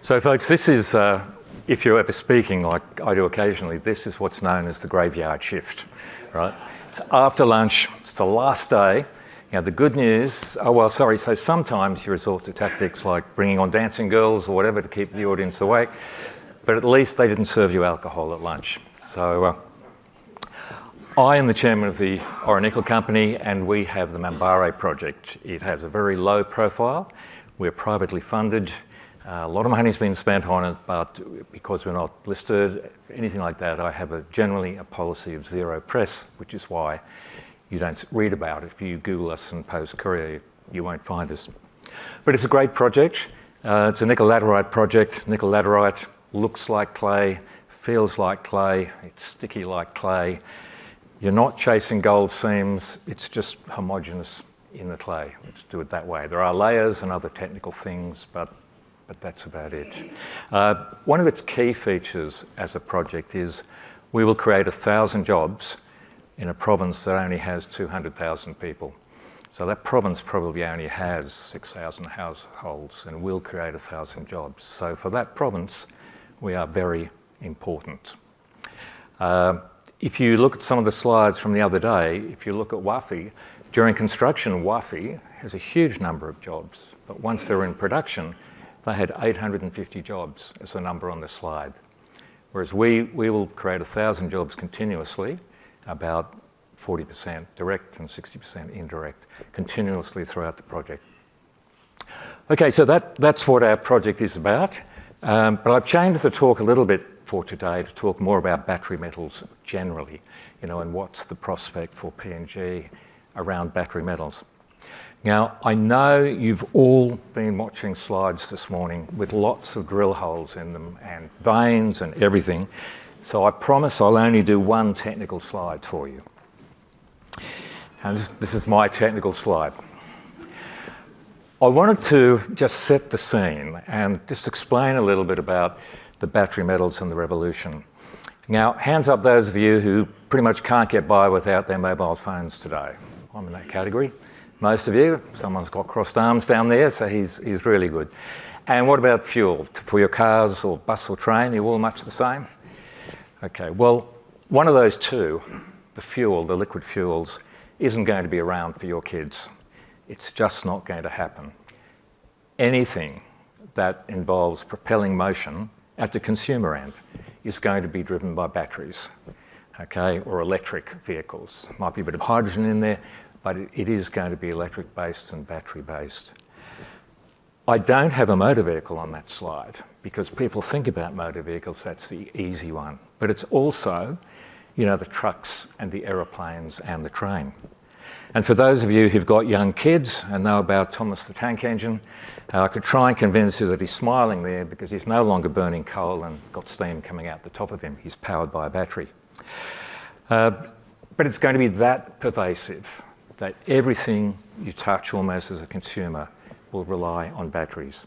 So folks, this is, if you're ever speaking like I do occasionally, this is what's known as the graveyard shift, right? It's after lunch, it's the last day. The good news, so sometimes you resort to tactics like bringing on dancing girls or whatever to keep the audience awake, but at least they didn't serve you alcohol at lunch. So I am the chairman of the Oro Nickel company, and we have the Mambare project. It has a very low profile. We're privately funded. A lot of money's been spent on it, but because we're not listed, anything like that, I have generally a policy of zero press, which is why you don't read about it. If you Google us and post courier, you won't find us. But it's a great project. It's a nickel laterite project. Nickel laterite looks like clay, feels like clay, it's sticky like clay. You're not chasing gold seams, it's just homogeneous in the clay. Let's do it that way. There are layers and other technical things, but that's about it. One of its key features as a project is we will create 1,000 jobs in a province that only has 200,000 people. So that province probably only has 6,000 households, and we'll create 1,000 jobs. So for that province, we are very important. If you look at some of the slides from the other day, if you look at Wafi, during construction, Wafi has a huge number of jobs, but once they're in production, they had 850 jobs as the number on the slide. Whereas we will create 1,000 jobs continuously, about 40% direct and 60% indirect, continuously throughout the project. Okay, so that's what our project is about. But I've changed the talk a little bit for today to talk more about battery metals generally, and what's the prospect for PNG around battery metals. Now, I know you've all been watching slides this morning with lots of drill holes in them and veins and everything, so I promise I'll only do one technical slide for you. And this is my technical slide. I wanted to just set the scene and just explain a little bit about the battery metals and the revolution. Now, hands up those of you who pretty much can't get by without their mobile phones today. I'm in that category. Most of you, someone's got crossed arms down there, so he's really good. And what about fuel? For your cars or bus or train, you're all much the same? Okay, well, one of those two, the fuel, the liquid fuels, isn't going to be around for your kids. It's just not going to happen. Anything that involves propelling motion at the consumer end is going to be driven by batteries, okay, or electric vehicles. Might be a bit of hydrogen in there, but it is going to be electric-based and battery-based. I don't have a motor vehicle on that slide because people think about motor vehicles, that's the easy one. But it's also, the trucks and the aeroplanes and the train. And for those of you who've got young kids and know about Thomas the Tank Engine, I could try and convince you that he's smiling there because he's no longer burning coal and got steam coming out the top of him. He's powered by a battery. But it's going to be that pervasive that everything you touch almost as a consumer will rely on batteries.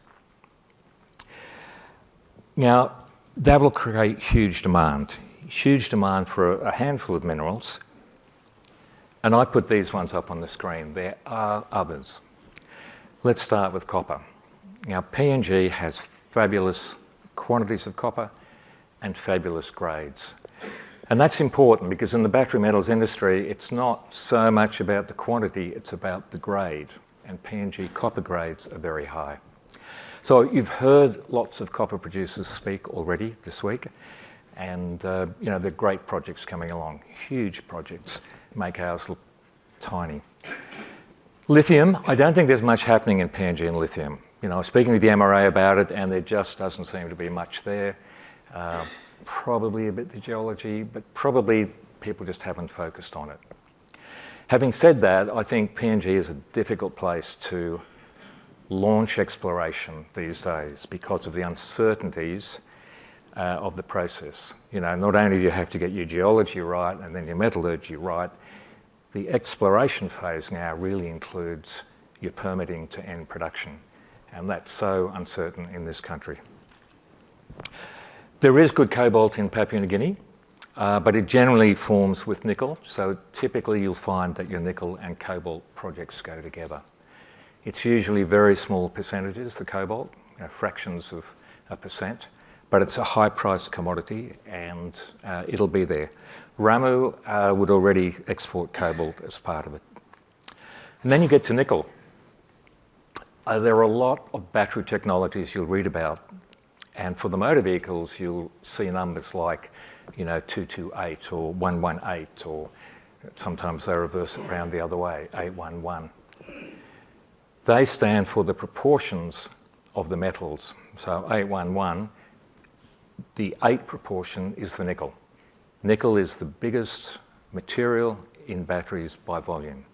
Now, that will create huge demand for a handful of minerals. And I put these ones up on the screen. There are others. Let's start with copper. Now, PNG has fabulous quantities of copper and fabulous grades. And that's important because in the battery metals industry, it's not so much about the quantity, it's about the grade. And PNG copper grades are very high. So you've heard lots of copper producers speak already this week. And there are great projects coming along, huge projects, make ours look tiny. Lithium, I don't think there's much happening in PNG in lithium. I was speaking with the MRA about it, and there just doesn't seem to be much there. Probably a bit of geology, but probably people just haven't focused on it. Having said that, I think PNG is a difficult place to launch exploration these days because of the uncertainties of the process. Not only do you have to get your geology right and then your metallurgy right, the exploration phase now really includes your permitting to end production. And that's so uncertain in this country. There is good cobalt in Papua New Guinea, but it generally forms with nickel. So typically you'll find that your nickel and cobalt projects go together. It's usually very small percentages, the cobalt, fractions of 1%, but it's a high-priced commodity and it'll be there. Ramu would already export cobalt as part of it. And then you get to nickel. There are a lot of battery technologies you'll read about, and for the motor vehicles you'll see numbers like 228 or 118, or sometimes they reverse it around the other way, 811. They stand for the proportions of the metals. So 811, the 8 proportion is the nickel. Nickel is the biggest material in batteries by volume.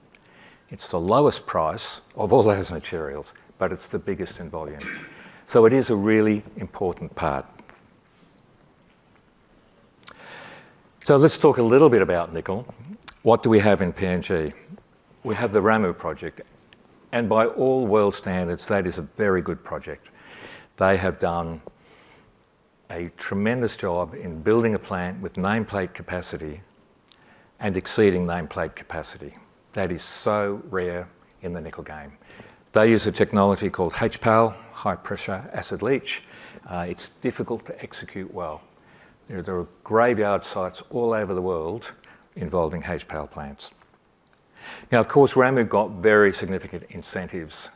It's the lowest price of all those materials, but it's the biggest in volume. So it is a really important part. So let's talk a little bit about nickel. What do we have in PNG? We have the Ramu project, and by all world standards, that is a very good project. They have done a tremendous job in building a plant with nameplate capacity and exceeding nameplate capacity. That is so rare in the nickel game. They use a technology called HPAL, high pressure acid leach. It's difficult to execute well. There are graveyard sites all over the world involving HPAL plants. Now, of course, Ramu got very significant incentives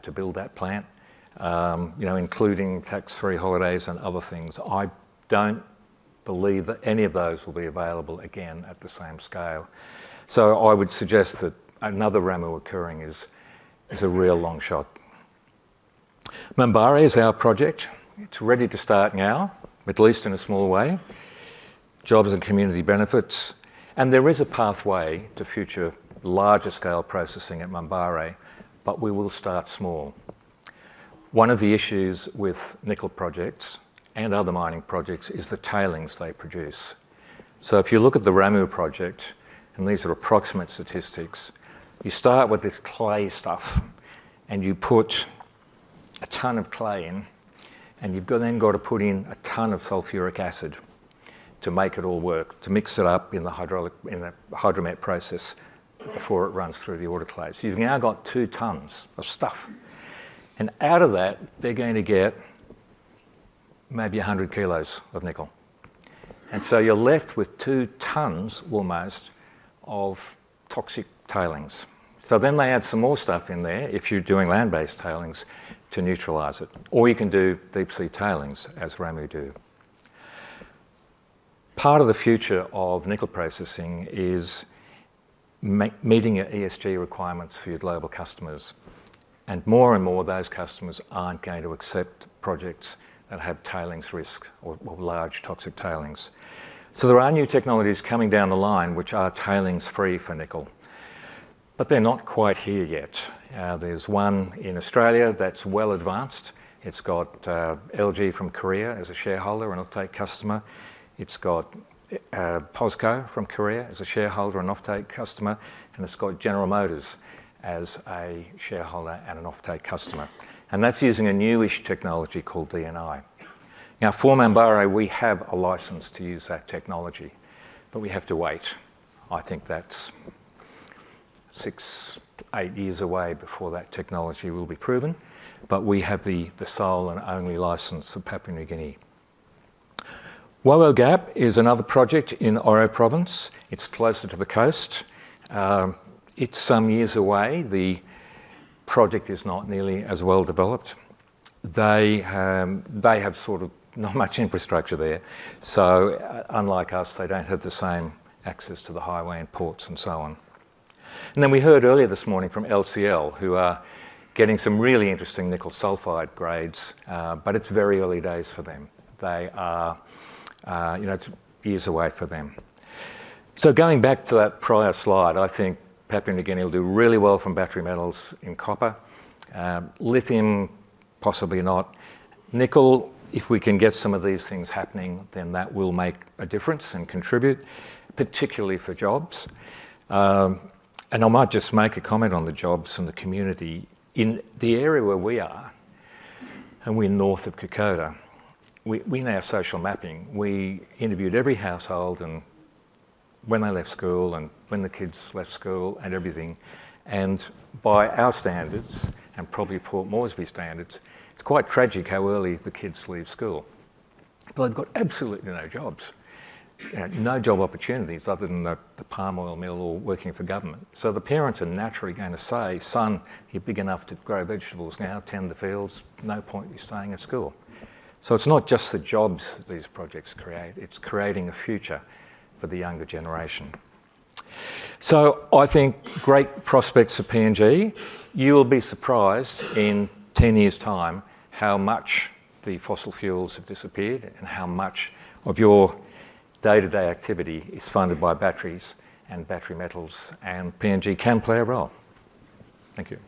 to build that plant, including tax-free holidays and other things. I don't believe that any of those will be available again at the same scale. So I would suggest that another Ramu occurring is a real long shot. Mambare is our project. It's ready to start now, at least in a small way. Jobs and community benefits. And there is a pathway to future larger scale processing at Mambare, but we will start small. One of the issues with nickel projects and other mining projects is the tailings they produce. So if you look at the Ramu project, and these are approximate statistics, you start with this clay stuff and you put a ton of clay in, and you've then got to put in a ton of sulfuric acid to make it all work, to mix it up in the hydromet process before it runs through the autoclave. So you've now got 2 tons of stuff. And out of that, they're going to get maybe 100 kilos of nickel. And so you're left with 2 tons almost of toxic tailings. So then they add some more stuff in there, if you're doing land-based tailings, to neutralise it. Or you can do deep-sea tailings, as Ramu do. Part of the future of nickel processing is meeting your ESG requirements for your global customers. And more those customers aren't going to accept projects that have tailings risk or large toxic tailings. So there are new technologies coming down the line which are tailings-free for nickel. But they're not quite here yet. There's one in Australia that's well advanced. It's got LG from Korea as a shareholder and offtake customer. It's got POSCO from Korea as a shareholder and offtake customer. And it's got General Motors as a shareholder and an offtake customer. And that's using a newish technology called DNI. Now, for Mambare, we have a license to use that technology, but we have to wait. I think that's 6, 8 years away before that technology will be proven, but we have the sole and only license for Papua New Guinea. Wowo Gap is another project in Oro province. It's closer to the coast. It's some years away. The project is not nearly as well developed. They have sort of not much infrastructure there, so unlike us, they don't have the same access to the highway and ports and so on. And then we heard earlier this morning from LCL, who are getting some really interesting nickel sulfide grades, but it's very early days for them. They are, it's years away for them. So going back to that prior slide, I think Papua New Guinea will do really well from battery metals in copper. Lithium, possibly not. Nickel, if we can get some of these things happening, then that will make a difference and contribute, particularly for jobs. And I might just make a comment on the jobs and the community. In the area where we are, and we're north of Kokoda, we now social mapping. We interviewed every household and when they left school and when the kids left school and everything. And by our standards, and probably Port Moresby standards, It's quite tragic how early the kids leave school. But they've got absolutely no jobs. No job opportunities other than the palm oil mill or working for government. So the parents are naturally going to say, son, you're big enough to grow vegetables now, tend the fields, no point you staying at school. So it's not just the jobs that these projects create, it's creating a future for the younger generation. So I think great prospects for PNG. You will be surprised in 10 years' time how much the fossil fuels have disappeared and how much of your day-to-day activity is funded by batteries and battery metals, and PNG can play a role. Thank you.